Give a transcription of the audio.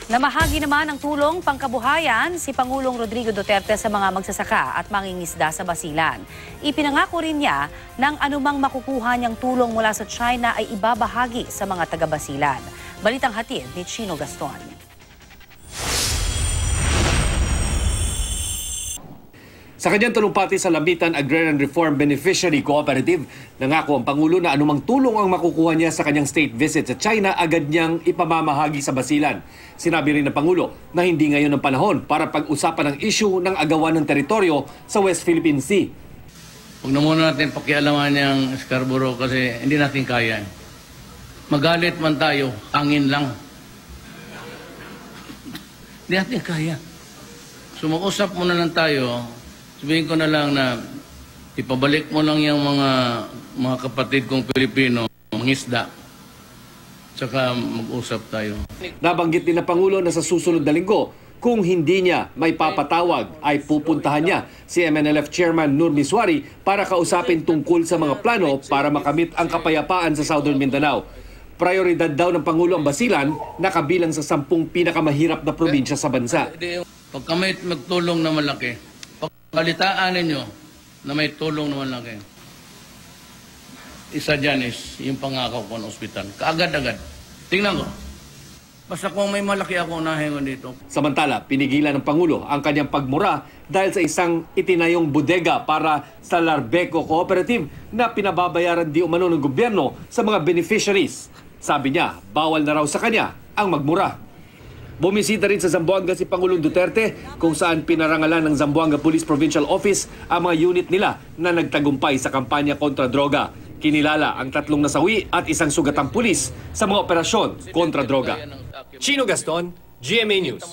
Namahagi naman ng tulong pangkabuhayan si Pangulong Rodrigo Duterte sa mga magsasaka at mangingisda sa Basilan. Ipinangako rin niya ng anumang makukuha niyang tulong mula sa China ay ibabahagi sa mga taga-Basilan. Balitang hatid ni Chino Gaston. Sa kanyang talumpati sa Lambitan Agrarian Reform Beneficiary Cooperative, nangako ang Pangulo na anumang tulong ang makukuha niya sa kanyang state visit sa China, agad niyang ipamamahagi sa Basilan. Sinabi rin ng Pangulo na hindi ngayon ang panahon para pag-usapan ang issue ng agawan ng teritoryo sa West Philippine Sea. Huwag na muna natin pakialaman yung Scarborough kasi hindi natin kaya. Magalit man tayo, angin lang. Hindi natin kaya. Sumakusap muna lang tayo. Sabihin ko na lang na ipabalik mo lang yung mga kapatid kong Pilipino, mangisda. Tsaka mag-usap tayo. Nabanggit din ng Pangulo na sa susunod na linggo, kung hindi niya may papatawag ay pupuntahan niya si MNLF Chairman Nur Miswari para kausapin tungkol sa mga plano para makamit ang kapayapaan sa Southern Mindanao. Prioridad daw ng Pangulo ang Basilan na kabilang sa 10 pinakamahirap na probinsya sa bansa. Pag kami magtulong na malaki, pagkalitaan ninyo na may tulong naman lang kayo. Isa dyan is yung pangako ko ng ospital. Kaagad-agad. Tingnan ko. Basta kung may malaki ako, unahin ko dito. Samantala, pinigilan ng Pangulo ang kanyang pagmura dahil sa isang itinayong bodega para sa Larbeco Cooperative na pinababayaran di umano ng gobyerno sa mga beneficiaries. Sabi niya, bawal na raw sa kanya ang magmura. Bumisita rin sa Zamboanga si Pangulong Duterte kung saan pinarangalan ng Zamboanga Police Provincial Office ang mga unit nila na nagtagumpay sa kampanya kontra droga. Kinilala ang 3 nasawi at 1 sugatang pulis sa mga operasyon kontra droga. Chino Gaston, GMA News.